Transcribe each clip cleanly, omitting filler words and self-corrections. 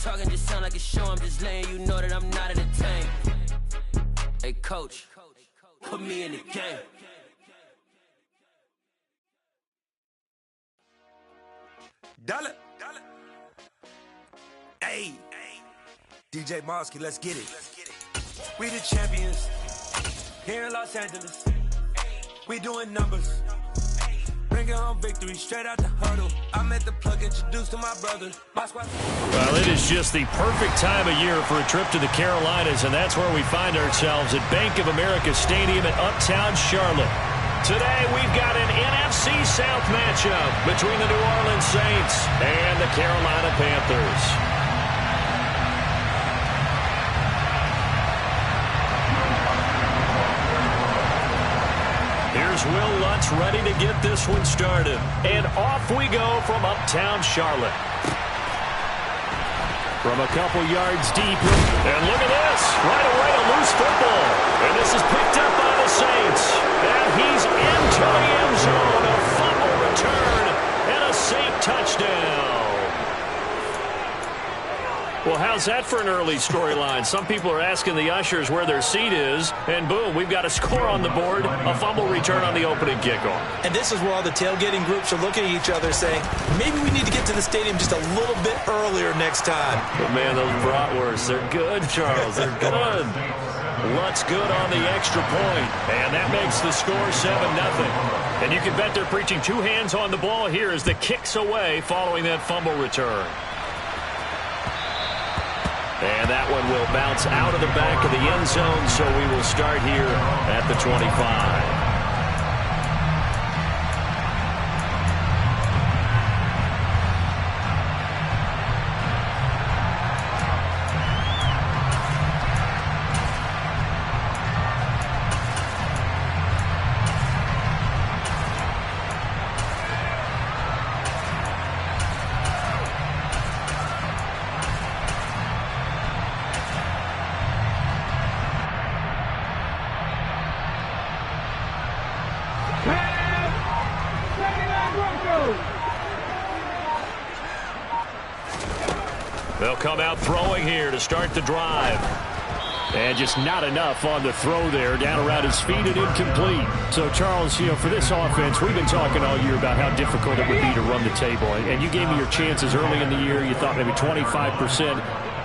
talking just sound like a show. I'm just letting you know that I'm not entertained. Hey, coach, put me in the game. Dollar. Hey, DJ Mosky, let's get it. We the champions here in Los Angeles. We doing numbers. Bringing home victory straight out the huddle. I'm at the plug, introduced to my brother. Well, it is just the perfect time of year for a trip to the Carolinas, and that's where we find ourselves at Bank of America Stadium in Uptown Charlotte. Today, we've got an NFC South matchup between the New Orleans Saints and the Carolina Panthers. Here's Will Lutz ready to get this one started. And off we go from Uptown Charlotte. From a couple yards deep. And look at this. Right away, a loose football. And this is picked up by the Saints. And he's into the end zone. A fumble return and a Saint touchdown. Well, how's that for an early storyline? Some people are asking the ushers where their seat is, and boom, we've got a score on the board, a fumble return on the opening kickoff. And this is where all the tailgating groups are looking at each other saying, maybe we need to get to the stadium just a little bit earlier next time. But man, those bratwursts, they're good, Charles, they're good. Lutz good on the extra point, and that makes the score 7-0. And you can bet they're preaching two hands on the ball here as the kick's away following that fumble return. And that one will bounce out of the back of the end zone, so we will start here at the 25. They'll come out throwing here to start the drive. And just not enough on the throw there. Down around his feet and incomplete. So, Charles, you know, for this offense, we've been talking all year about how difficult it would be to run the table. And you gave me your chances early in the year. You thought maybe 25%.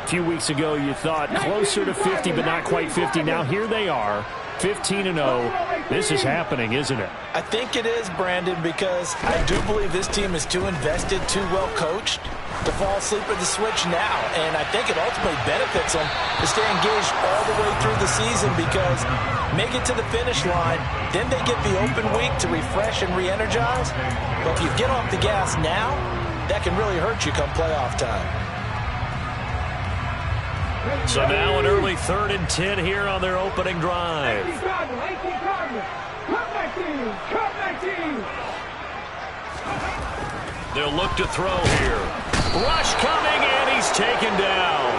A few weeks ago, you thought closer to 50, but not quite 50. Now, here they are, 15-0. This is happening, isn't it? I think it is, Brandon, because I do believe this team is too invested, too well coached to fall asleep at the switch now. And I think it ultimately benefits them to stay engaged all the way through the season because make it to the finish line, then they get the open week to refresh and re-energize. But if you get off the gas now, that can really hurt you come playoff time. So now an early 3rd and 10 here on their opening drive. They'll look to throw here. Rush coming, and he's taken down.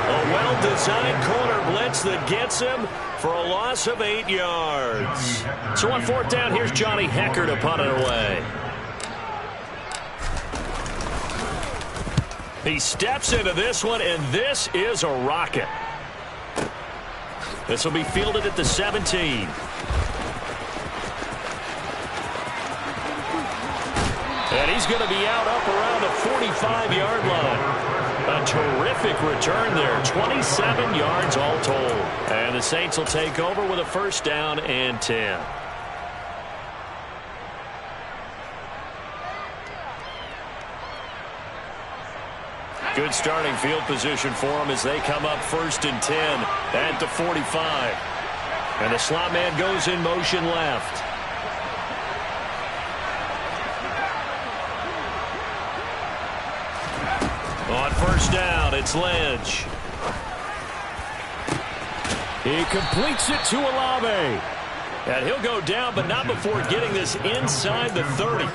A well-designed corner blitz that gets him for a loss of 8 yards. So on 4th down, here's Johnny Hecker to punt it away. He steps into this one, and this is a rocket. This will be fielded at the 17. And he's going to be out up around the 45-yard line. A terrific return there, 27 yards all told. And the Saints will take over with a 1st down and 10. Good starting field position for them as they come up 1st and 10 at the 45. And the slot man goes in motion left. On 1st down, it's Lynch. He completes it to Olave. And he'll go down, but not before getting this inside the 30.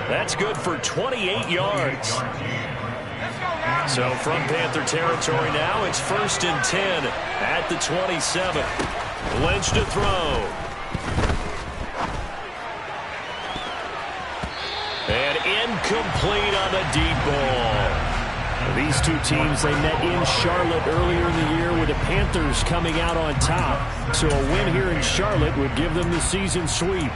That's good for 28 yards. So from Panther territory now, it's 1st and 10 at the 27. Lynch to throw. And incomplete on the deep ball. These two teams, they met in Charlotte earlier in the year with the Panthers coming out on top. So a win here in Charlotte would give them the season sweep.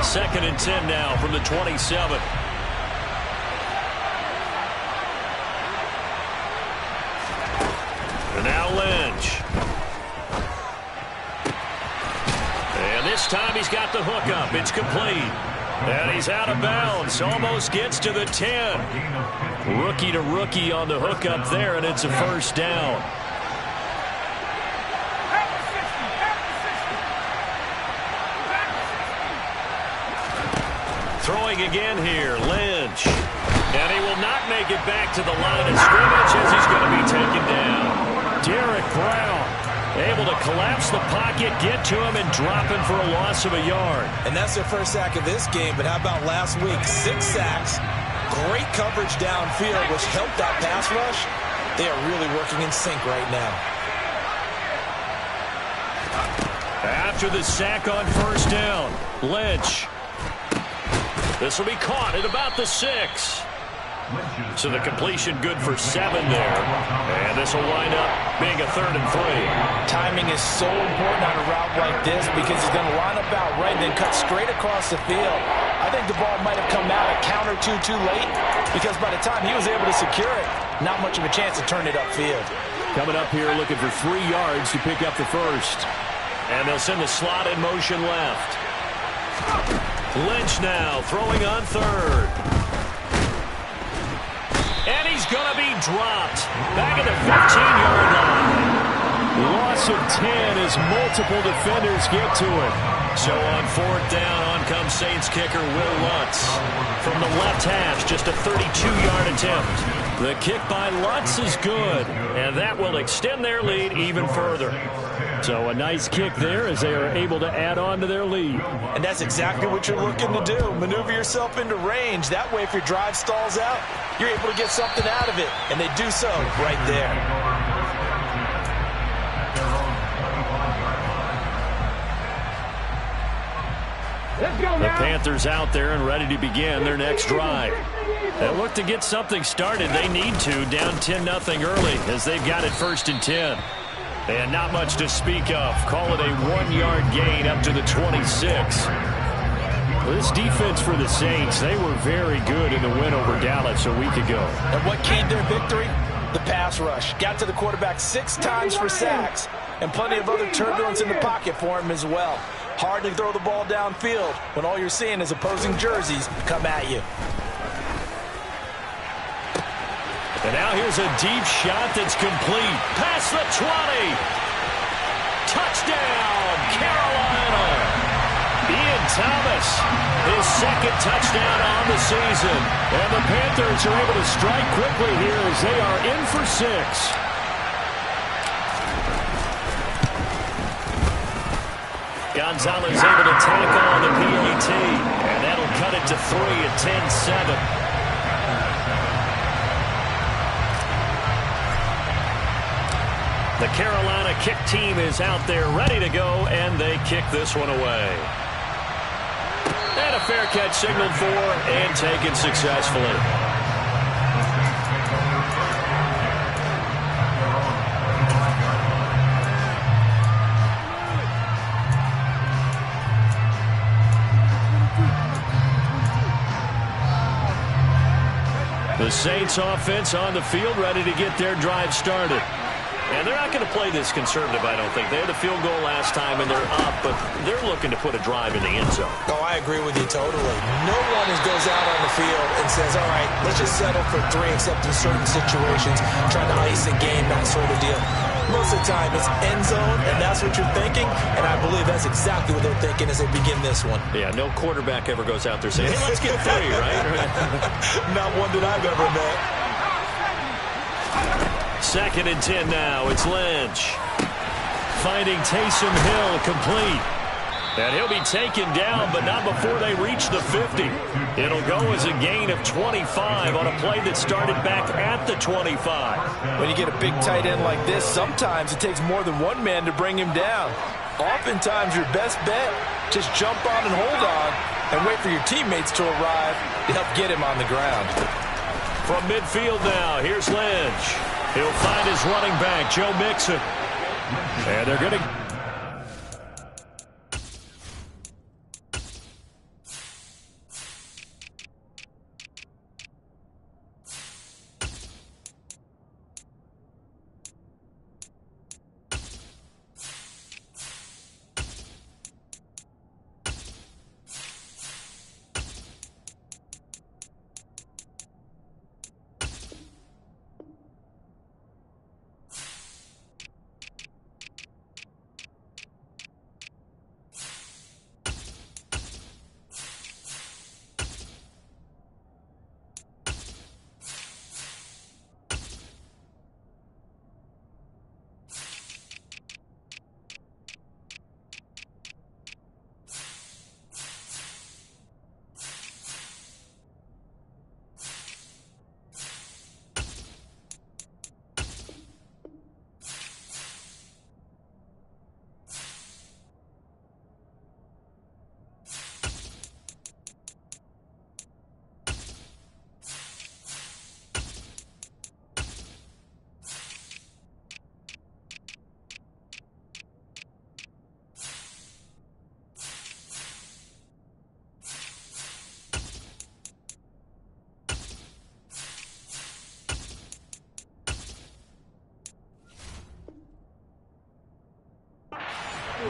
Second and 10 now from the 27. And now Lynch. And this time he's got the hook up. It's complete. And he's out of bounds. Almost gets to the 10. Rookie to rookie on the hook up there, and it's a first down. Throwing again here, Lynch. And he will not make it back to the line of scrimmage as he's going to be taken down. Derek Brown able to collapse the pocket, get to him, and drop him for a loss of a yard. And that's their first sack of this game, but how about last week? 6 sacks, great coverage downfield, which helped that pass rush. They are really working in sync right now. After the sack on first down, Lynch. This will be caught at about the 6. So the completion good for 7 there. And this will wind up being a 3rd and 3. Timing is so important on a route like this because he's going to line up out right and then cut straight across the field. I think the ball might have come out a count or two too late because by the time he was able to secure it, not much of a chance to turn it upfield. Coming up here looking for 3 yards to pick up the first. And they'll send the slot in motion left. Lynch now throwing on 3rd. And he's going to be dropped back at the 15-yard line. Loss of 10 as multiple defenders get to it. So on 4th down, on comes Saints kicker Will Lutz. From the left hash, just a 32-yard attempt. The kick by Lutz is good, and that will extend their lead even further. So a nice kick there as they are able to add on to their lead. And that's exactly what you're looking to do. Maneuver yourself into range. That way, if your drive stalls out, you're able to get something out of it. And they do so right there. The Panthers out there and ready to begin their next drive. They'll look to get something started. They need to, down 10-0 early as they've got it 1st and 10. And not much to speak of. Call it a 1-yard gain up to the 26. This defense for the Saints, they were very good in the win over Dallas a week ago. And what keyed their victory? The pass rush. Got to the quarterback 6 times for sacks. And plenty of other turbulence in the pocket for him as well. Hard to throw the ball downfield when all you're seeing is opposing jerseys come at you. And now here's a deep shot that's complete. Past the 20. Touchdown, Carolina. Ian Thomas, his 2nd touchdown on the season. And the Panthers are able to strike quickly here as they are in for 6. Gonzalez able to tackle on the PAT. And that'll cut it to 3 at 10-7. The Carolina kick team is out there ready to go, and they kick this one away. And a fair catch signaled for and taken successfully. The Saints offense on the field ready to get their drive started. And they're not going to play this conservative, I don't think. They had a field goal last time, and they're up, but they're looking to put a drive in the end zone. Oh, I agree with you totally. No one goes out on the field and says, all right, let's just settle for 3, except in certain situations, trying to ice a game, that sort of deal. Most of the time, it's end zone, and that's what you're thinking, and I believe that's exactly what they're thinking as they begin this one. Yeah, no quarterback ever goes out there saying, hey, let's get 3, right? Not one that I've ever met. 2nd and 10 now. It's Lynch. Finding Taysom Hill complete. And he'll be taken down, but not before they reach the 50. It'll go as a gain of 25 on a play that started back at the 25. When you get a big tight end like this, sometimes it takes more than one man to bring him down. Oftentimes, your best bet, just jump on and hold on. and wait for your teammates to arrive to help get him on the ground. From midfield now, here's Lynch. He'll find his running back, Joe Mixon. And they're going to...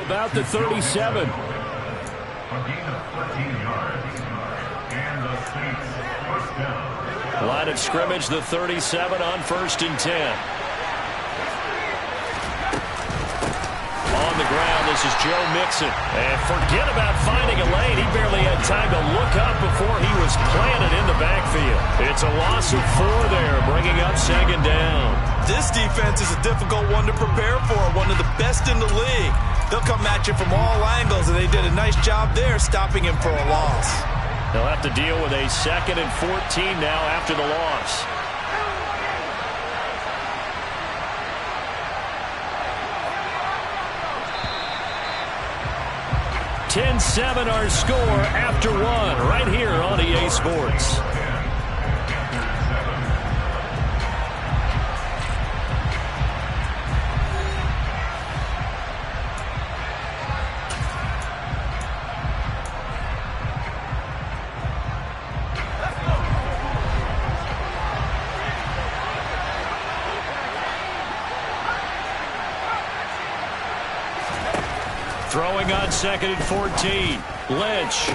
About the 37. A gain of 14 yards. Kansas State's first down. Line of scrimmage, the 37 on 1st and 10. On the ground, this is Joe Mixon. And forget about finding a lane. He barely had time to look up before he was planted in the backfield. It's a loss of 4 there, bringing up 2nd down. This defense is a difficult one to prepare for, one of the best in the league. They'll come at you from all angles, and they did a nice job there stopping him for a loss. They'll have to deal with a 2nd and 14 now after the loss. (10-7) our score after 1 right here on EA Sports. Throwing on 2nd and 14. Lynch.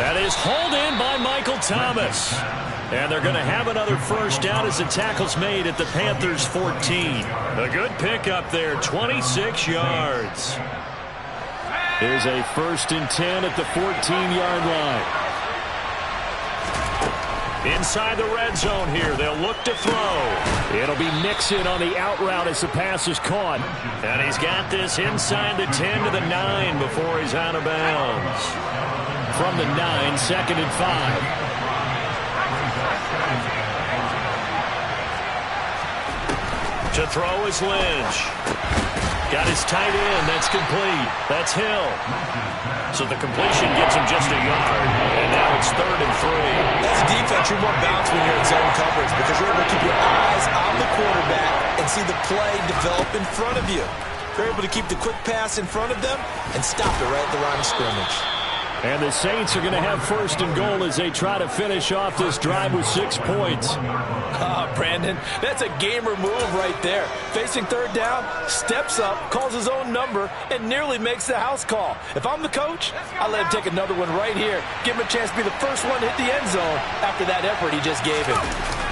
That is hauled in by Michael Thomas. And they're going to have another first down as the tackle's made at the Panthers' 14. A good pickup there, 26 yards. Here's a 1st and 10 at the 14-yard line. Inside the red zone here, they'll look to throw. It'll be Mixon on the out route as the pass is caught. And he's got this inside the 10 to the 9 before he's out of bounds. From the 9, 2nd and 5. To throw is Lynch. Got his tight end. That's complete. That's Hill. So the completion gets him just a yard. And now it's 3rd and 3. As a defense, you're more balanced when you're in zone coverage because you're able to keep your eyes on the quarterback and see the play develop in front of you. You're able to keep the quick pass in front of them and stop it right at the line of scrimmage. And the Saints are going to have 1st and goal as they try to finish off this drive with 6 points. Brandon, that's a gamer move right there. Facing 3rd down, steps up, calls his own number, and nearly makes the house call. If I'm the coach, I'll let him take another one right here. Give him a chance to be the first one to hit the end zone after that effort he just gave him.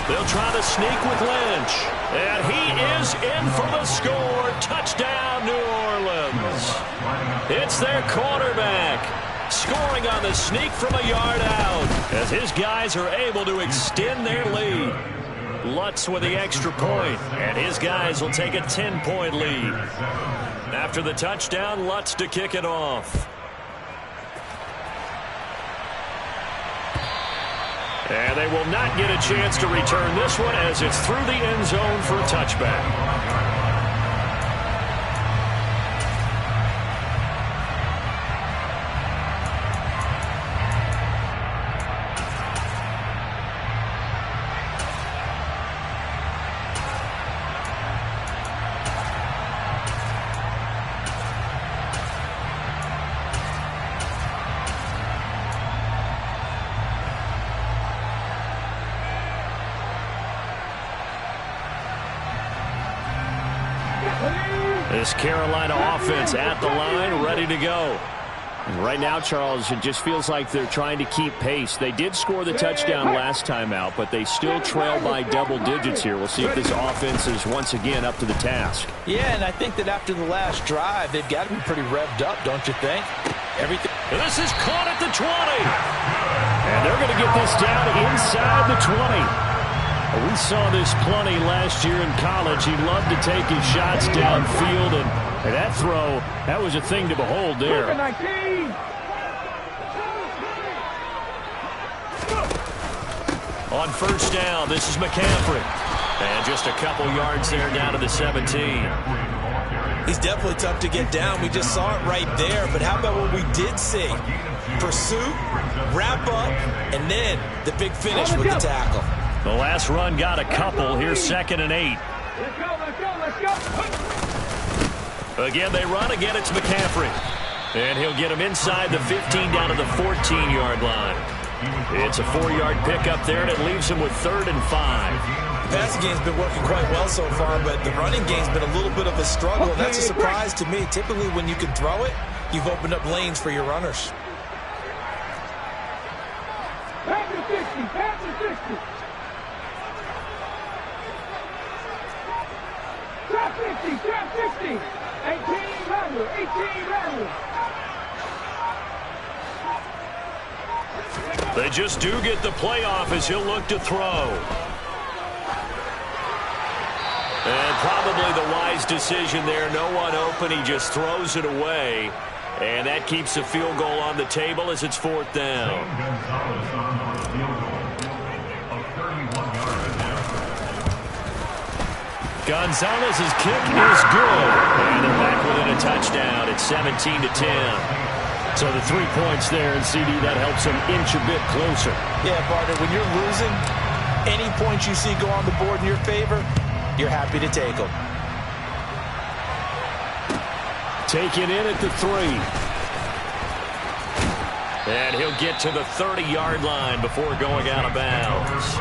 They'll try to sneak with Lynch. And he is in for the score. Touchdown, New Orleans. It's their quarterback. Scoring on the sneak from a yard out as his guys are able to extend their lead. Lutz with the extra point, and his guys will take a 10-point lead. After the touchdown, Lutz to kick it off. And they will not get a chance to return this one as it's through the end zone for a touchback. This Carolina offense at the line, ready to go. And right now, Charles, it just feels like they're trying to keep pace. They did score the touchdown last time out, but they still trail by double digits here. We'll see if this offense is once again up to the task. Yeah, and I think that after the last drive, they've got to be pretty revved up, don't you think? Everything. This is caught at the 20. And they're going to get this down inside the 20. We saw this plenty last year in college. He loved to take his shots downfield, and that throw, that was a thing to behold there. On first down, this is McCaffrey. And just a couple yards there down to the 17. He's definitely tough to get down. We just saw it right there. But how about what we did see? Pursuit, wrap up, and then the big finish with the tackle. The last run got a couple. Here's 2nd and 8. Again, they run. Again, it's McCaffrey. And he'll get him inside the 15 down to the 14-yard line. It's a 4-yard pickup there, and it leaves him with 3rd and 5. The passing game's been working quite well so far, but the running game's been a little bit of a struggle, and that's a surprise to me. Typically, when you can throw it, you've opened up lanes for your runners. They just do get the playoff as he'll look to throw. And probably the wise decision there. No one open. He just throws it away. And that keeps the field goal on the table as it's 4th down. Gonzalez's kick is good. And they're back within a touchdown. It's 17-10. So the 3 points there, and CD, that helps them inch a bit closer. Yeah, partner, when you're losing, any points you see go on the board in your favor, you're happy to take them. Taken in at the 3. And he'll get to the 30-yard line before going out of bounds.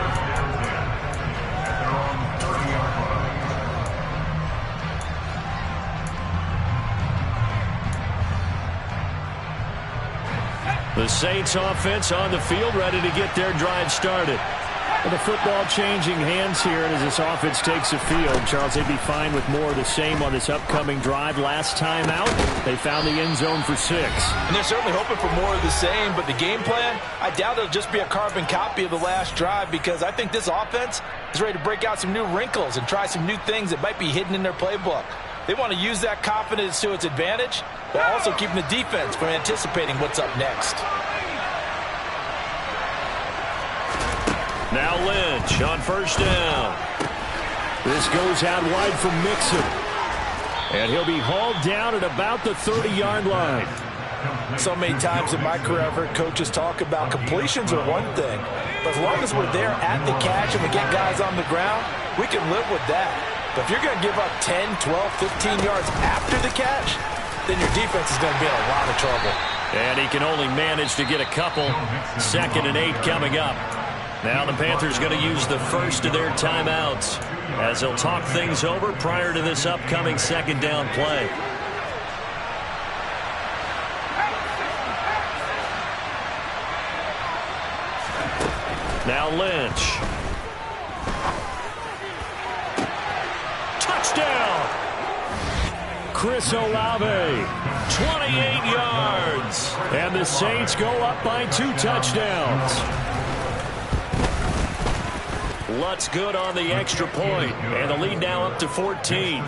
The Saints offense on the field, ready to get their drive started. And the football changing hands here, and as this offense takes the field, Charles, they'd be fine with more of the same on this upcoming drive. Last time out, they found the end zone for 6. And they're certainly hoping for more of the same, but the game plan, I doubt it'll just be a carbon copy of the last drive, because I think this offense is ready to break out some new wrinkles and try some new things that might be hidden in their playbook. They want to use that confidence to its advantage, while also keeping the defense from anticipating what's up next. Now Lynch on first down. This goes out wide from Mixon. And he'll be hauled down at about the 30-yard line. So many times in my career, I've heard coaches talk about completions are one thing, but as long as we're there at the catch and we get guys on the ground, we can live with that. But if you're going to give up 10, 12, 15 yards after the catch, then your defense is going to be in a lot of trouble. And he can only manage to get a couple. 2nd and 8 coming up. Now the Panthers going to use the first of their timeouts as they'll talk things over prior to this upcoming 2nd down play. Now Lynch. Touchdown! Chris Olave, 28 yards. And the Saints go up by 2 touchdowns. Lutz good on the extra point, and the lead now up to 14.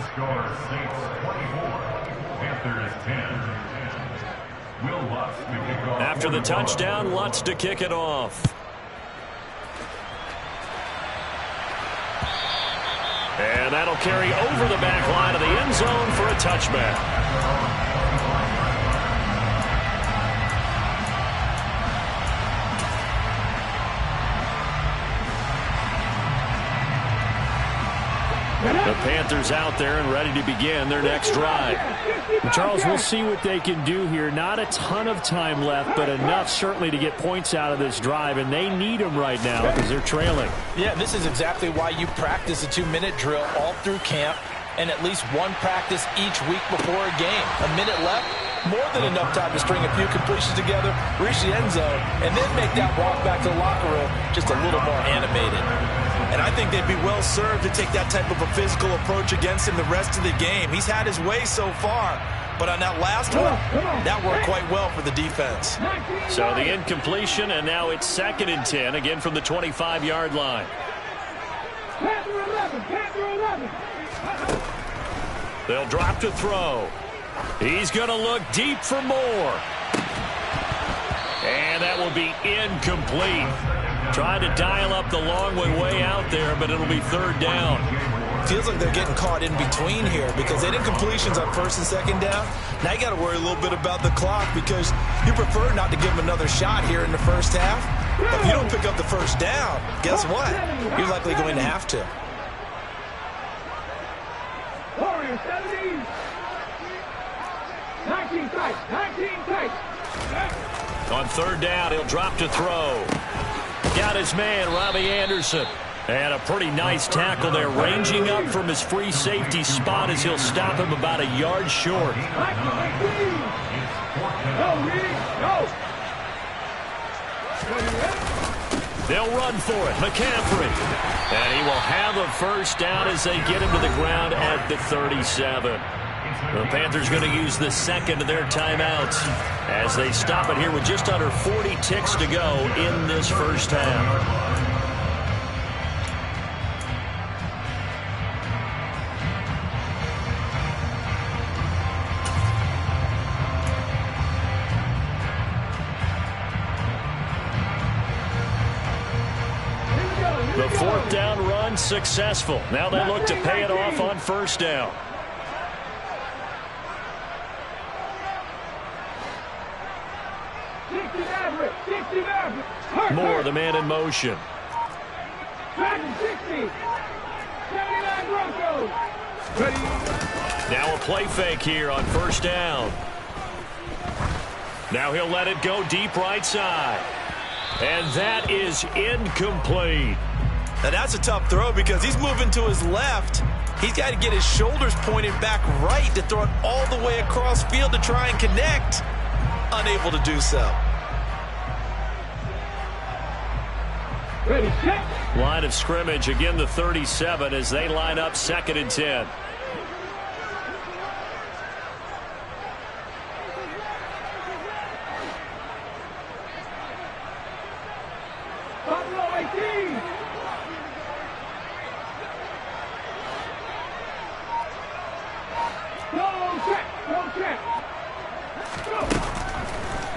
After the touchdown, Lutz to kick it off. And that'll carry over the back line of the end zone for a touchback. The Panthers out there and ready to begin their next drive. Charles, we'll see what they can do here. Not a ton of time left, but enough certainly to get points out of this drive, and they need them right now because they're trailing. Yeah, this is exactly why you practice a 2-minute drill all through camp. and at least one practice each week before a game. A minute left, more than enough time to string a few completions together, reach the end zone, and then make that walk back to the locker room just a little more animated. And I think they'd be well served to take that type of a physical approach against him the rest of the game. He's had his way so far, but on that last one, that worked quite well for the defense. So the incompletion, and now it's 2nd and 10, again from the 25-yard line. They'll drop to throw. He's going to look deep for more. And that will be incomplete. Trying to dial up the long one way out there, but it'll be 3rd down. Feels like they're getting caught in between here because they did completions on 1st and 2nd down. Now you got to worry a little bit about the clock because you prefer not to give them another shot here in the first half. But if you don't pick up the 1st down, guess what? You're likely going to have to. Warriors 17. 19 tight. 19 tight. On 3rd down, he'll drop to throw. Got his man, Robbie Anderson. And a pretty nice tackle there, ranging up from his free safety spot as he'll stop him about a yard short. They'll run for it, McCaffrey. And he will have a 1st down as they get him to the ground at the 37. The Panthers going to use the 2nd of their timeouts as they stop it here with just under 40 ticks to go in this first half. The 4th down run successful. Now they look to pay it off on 1st down. Moore, the man in motion. Now a play fake here on 1st down. Now he'll let it go deep right side. And that is incomplete. Now that's a tough throw because he's moving to his left. He's got to get his shoulders pointed back right to throw it all the way across field to try and connect. Unable to do so. Ready, set. Line of scrimmage, again the 37 as they line up 2nd and 10.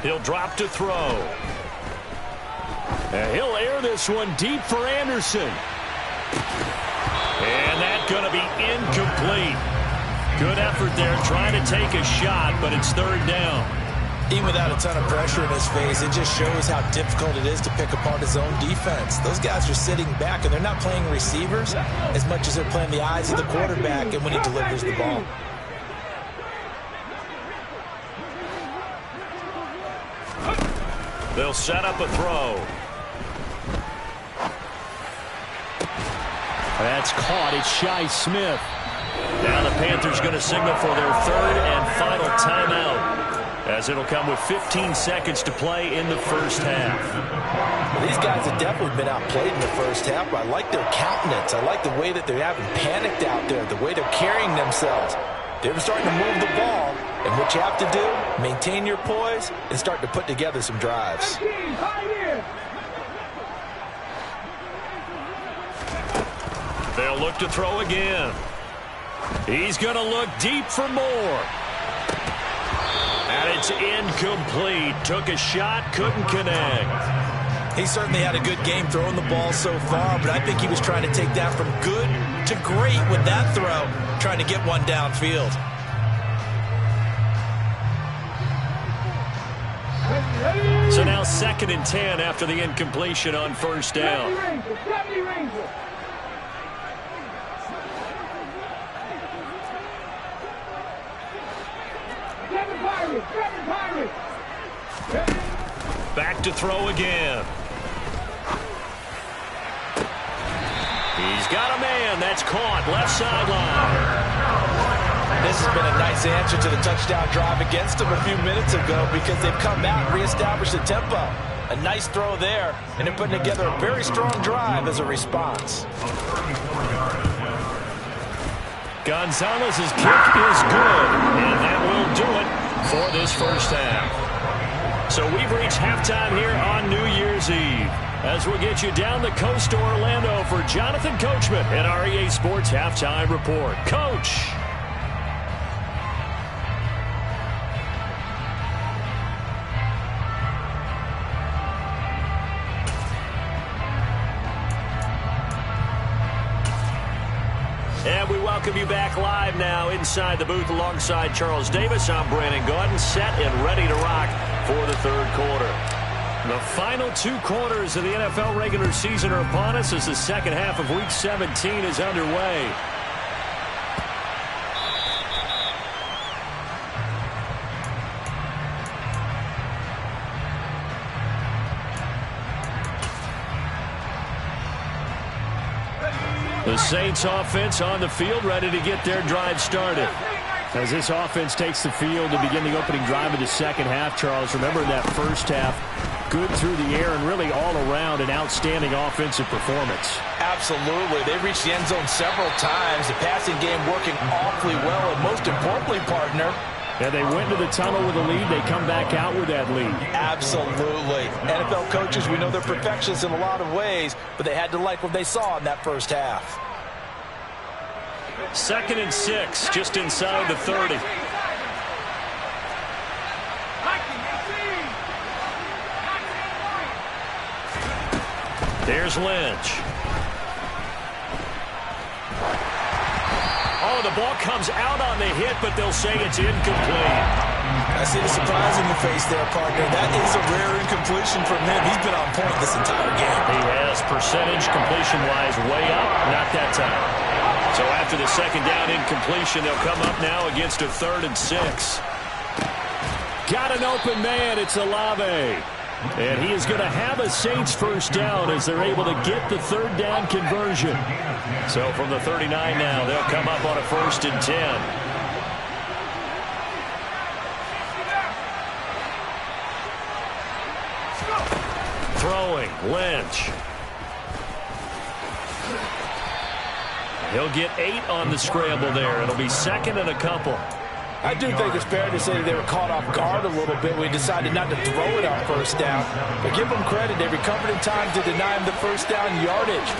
He'll drop to throw. And he'll air this one deep for Anderson. And that's going to be incomplete. Good effort there trying to take a shot, but it's 3rd down. Even without a ton of pressure in his face, it just shows how difficult it is to pick apart his own defense. Those guys are sitting back, and they're not playing receivers as much as they're playing the eyes of the quarterback and when he delivers the ball. They'll set up a throw. That's caught. It's Shi Smith. Now the Panthers going to signal for their 3rd and final timeout as it'll come with 15 seconds to play in the first half. Well, these guys have definitely been outplayed in the first half, but I like their countenance. I like the way that they haven't panicked out there, the way they're carrying themselves. They're starting to move the ball, and what you have to do, maintain your poise and start to put together some drives. They'll look to throw again. He's going to look deep for more. And it's incomplete. Took a shot, couldn't connect. He certainly had a good game throwing the ball so far, but I think he was trying to take that from good to great with that throw, trying to get one downfield. So now 2nd and 10 after the incompletion on 1st down. Back to throw again. He's He's got a man. That's caught. Left sideline. This has been a nice answer to the touchdown drive against them a few minutes ago because they've come out and reestablished the tempo. A nice throw there, and they're putting together a very strong drive as a response. Gonzalez's kick is good, and that will do it for this first half. So we've reached halftime here on New Year's Eve. As we'll get you down the coast to Orlando for Jonathan Coachman at our EA Sports Halftime Report. Coach! And we welcome you back live now inside the booth alongside Charles Davis. I'm Brandon Gaudin, set and ready to rock for the third quarter. The final 2 quarters of the NFL regular season are upon us as the second half of Week 17 is underway. The Saints offense on the field, ready to get their drive started. As this offense takes the field to begin the opening drive of the second half, Charles, remember in that first half, good through the air and really all around an outstanding offensive performance. Absolutely. They reached the end zone several times. The passing game working awfully well, and most importantly, partner, and they went to the tunnel with a lead. They come back out with that lead. Absolutely. NFL coaches, we know they're perfectionists in a lot of ways, but they had to like what they saw in that first half. 2nd and 6, just inside the 30. There's Lynch. Oh, the ball comes out on the hit, but they'll say it's incomplete. I see the surprise in your face there, partner. That is a rare incompletion from him. He's been on point this entire game. He has, percentage completion-wise way up, not that time. So after the second down incompletion, they'll come up now against a 3rd and 6. Got an open man. It's Olave. And he is going to have a Saints first down as they're able to get the 3rd down conversion. So from the 39 now, they'll come up on a 1st and 10. Throwing, Lynch. He'll get 8 on the scramble there. It'll be 2nd and a couple. I do think it's fair to say that they were caught off guard a little bit when we decided not to throw it on first down. But give them credit. They recovered in time to deny him the first down yardage.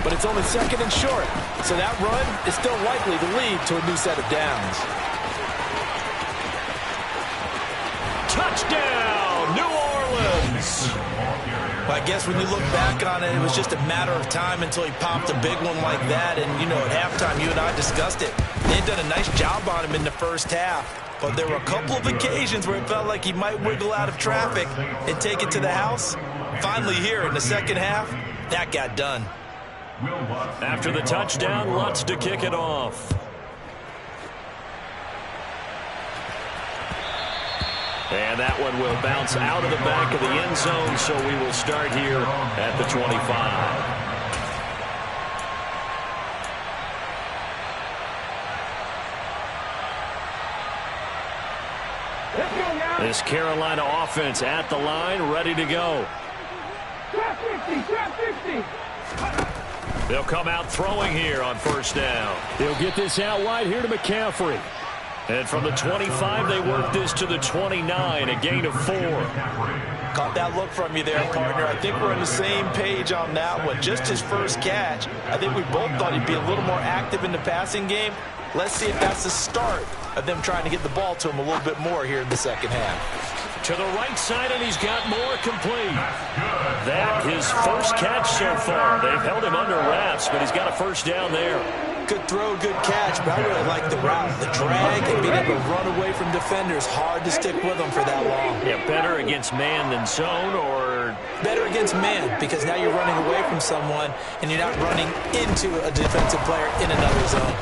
But it's only 2nd and short. So that run is still likely to lead to a new set of downs. Touchdown, New Orleans! Well, I guess when you look back on it, it was just a matter of time until he popped a big one like that. And, you know, at halftime, you and I discussed it. They had done a nice job on him in the first half. But there were a couple of occasions where it felt like he might wiggle out of traffic and take it to the house. Finally here in the second half, that got done. After the touchdown, Lutz to kick it off. And that one will bounce out of the back of the end zone, so we will start here at the 25. This Carolina offense at the line, ready to go. They'll come out throwing here on first down. They'll get this out wide here to McCaffrey. And from the 25, they work this to the 29, a gain of 4. Caught that look from you there, partner. I think we're on the same page on that one. Just his first catch. I think we both thought he'd be a little more active in the passing game. Let's see if that's the start of them trying to get the ball to him a little bit more here in the second half. To the right side, and he's got more complete. That his first catch so far. They've held him under wraps, but he's got a first down there. Good throw, good catch, but I really like the route. The drag and being able to run away from defenders. Hard to stick with them for that long. Yeah, better against man than zone, or? Better against man, because now you're running away from someone, and you're not running into a defensive player in another zone.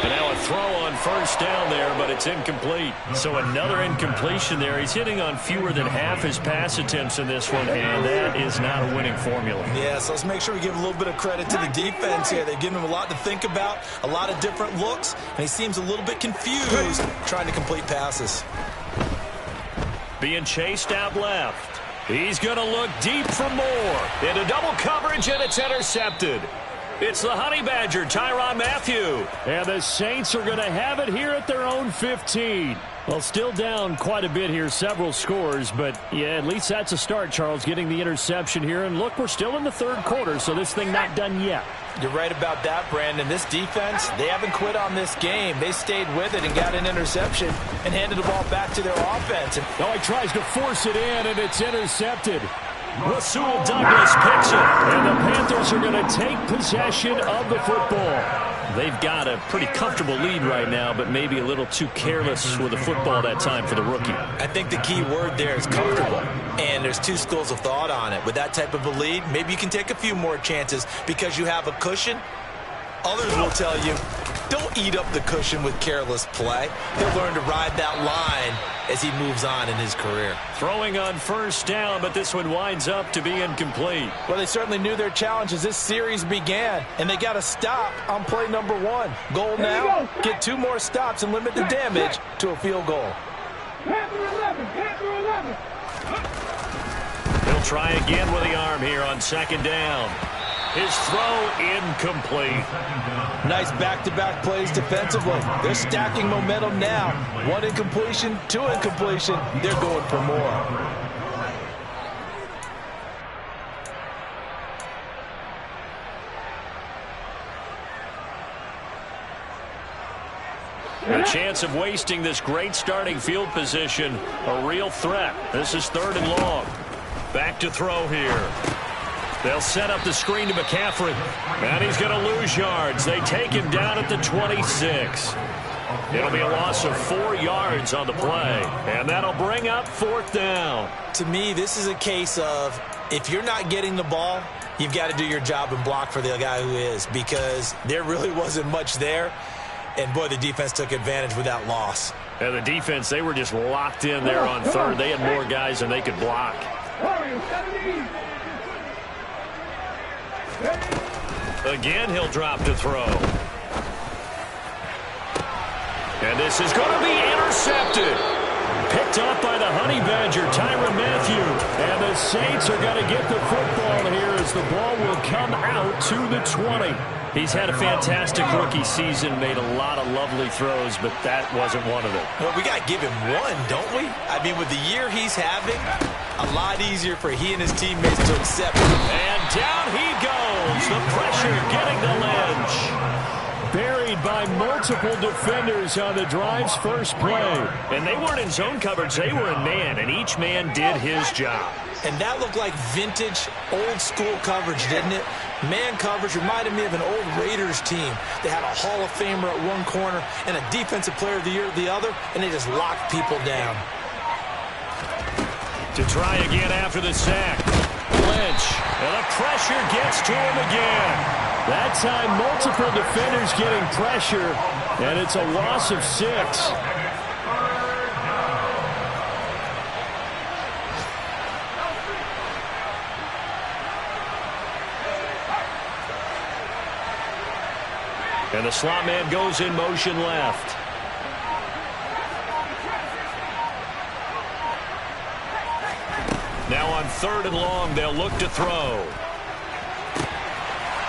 And now a throw on first down there, but it's incomplete. So another incompletion there. He's hitting on fewer than half his pass attempts in this one, and that is not a winning formula. Yeah, so let's make sure we give a little bit of credit to the defense here. They've given him a lot to think about, a lot of different looks, and he seems a little bit confused trying to complete passes. Being chased out left. He's going to look deep for more. Into double coverage, and it's intercepted. It's the Honey Badger, Tyrann Mathieu. And the Saints are going to have it here at their own 15. Well, still down quite a bit here, several scores, but yeah, at least that's a start, Charles, getting the interception here. And look, we're still in the third quarter, so this thing not done yet. You're right about that, Brandon. This defense, they haven't quit on this game. They stayed with it and got an interception and handed the ball back to their offense. Now he tries to force it in, and it's intercepted. Rasul Douglas picks it, and the Panthers are going to take possession of the football. They've got a pretty comfortable lead right now, but maybe a little too careless with the football that time for the rookie. I think the key word there is comfortable, and there's two schools of thought on it. With that type of a lead, maybe you can take a few more chances because you have a cushion. Others will tell you, don't eat up the cushion with careless play. He'll learn to ride that line as he moves on in his career. Throwing on first down, but this one winds up to be incomplete. Well, they certainly knew their challenge as this series began, and they got to stop on play number 1. Goal now, get 2 more stops and limit the damage to a field goal. Panther 11, Panther 11. He'll try again with the arm here on second down. His throw incomplete. Nice back-to-back plays defensively. They're stacking momentum now. 1 incompletion, 2 incompletion. They're going for more. A chance of wasting this great starting field position. A real threat. This is 3rd and long. Back to throw here. They'll set up the screen to McCaffrey. And he's going to lose yards. They take him down at the 26. It'll be a loss of 4 yards on the play. And that'll bring up 4th down. To me, this is a case of if you're not getting the ball, you've got to do your job and block for the guy who is, because there really wasn't much there. And, boy, the defense took advantage with that loss. And the defense, they were just locked in there on 3rd. They had more guys than they could block. Again, he'll drop to throw. And this is going to be intercepted. Picked off by the Honey Badger, Tyrann Mathieu. And the Saints are going to get the football here as the ball will come out to the 20. He's had a fantastic rookie season, made a lot of lovely throws, but that wasn't one of them. Well, we got to give him one, don't we? I mean, with the year he's having, a lot easier for he and his teammates to accept it. And down he goes. The pressure getting the Lynch. Buried by multiple defenders on the drive's first play. And they weren't in zone coverage, they were in man, and each man did his job. And that looked like vintage, old-school coverage, didn't it? Man coverage reminded me of an old Raiders team. They had a Hall of Famer at one corner and a Defensive Player of the Year at the other, and they just locked people down. To try again after the sack. Lynch, and the pressure gets to him again. That time, multiple defenders getting pressure, and it's a loss of 6. And the slot man goes in motion left. Now on 3rd and long, they'll look to throw.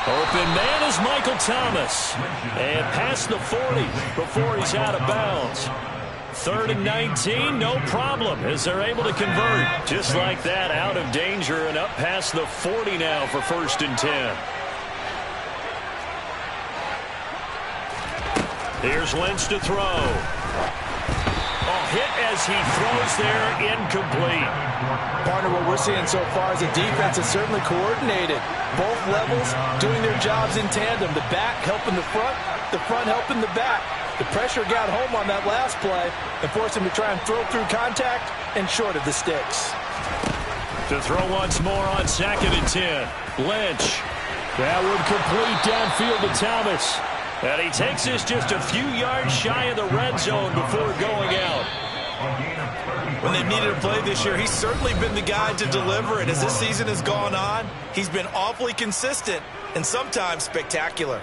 Open man is Michael Thomas. And past the 40 before he's out of bounds. 3rd and 19, no problem, as they're able to convert. Just like that, out of danger and up past the 40 now for 1st and 10. Here's Lynch to throw. Hit as he throws there, incomplete. Partner, what we're seeing so far is the defense is certainly coordinated. Both levels doing their jobs in tandem. The back helping the front helping the back. The pressure got home on that last play and forced him to try and throw through contact and short of the sticks. To throw once more on 2nd and 10. Lynch. That would complete downfield to Thomas. And he takes this just a few yards shy of the red zone before going out. When they've needed a play this year, he's certainly been the guy to deliver it. As this season has gone on, he's been awfully consistent and sometimes spectacular.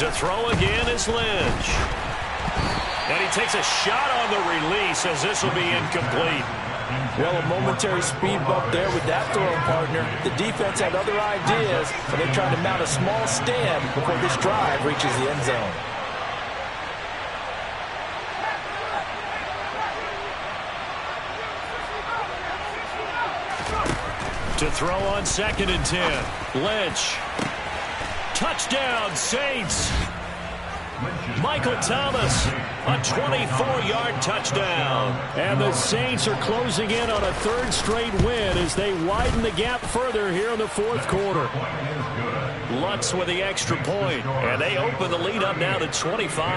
To throw again is Lynch. And he takes a shot on the release as this will be incomplete. Well, a momentary speed bump there with that throw partner. The defense had other ideas, but they're trying to mount a small stand before this drive reaches the end zone. To throw on 2nd and 10. Lynch. Touchdown, Saints. Michael Thomas, a 24-yard touchdown. And the Saints are closing in on a third straight win as they widen the gap further here in the fourth quarter. Lutz with the extra point, and they open the lead up now to 25.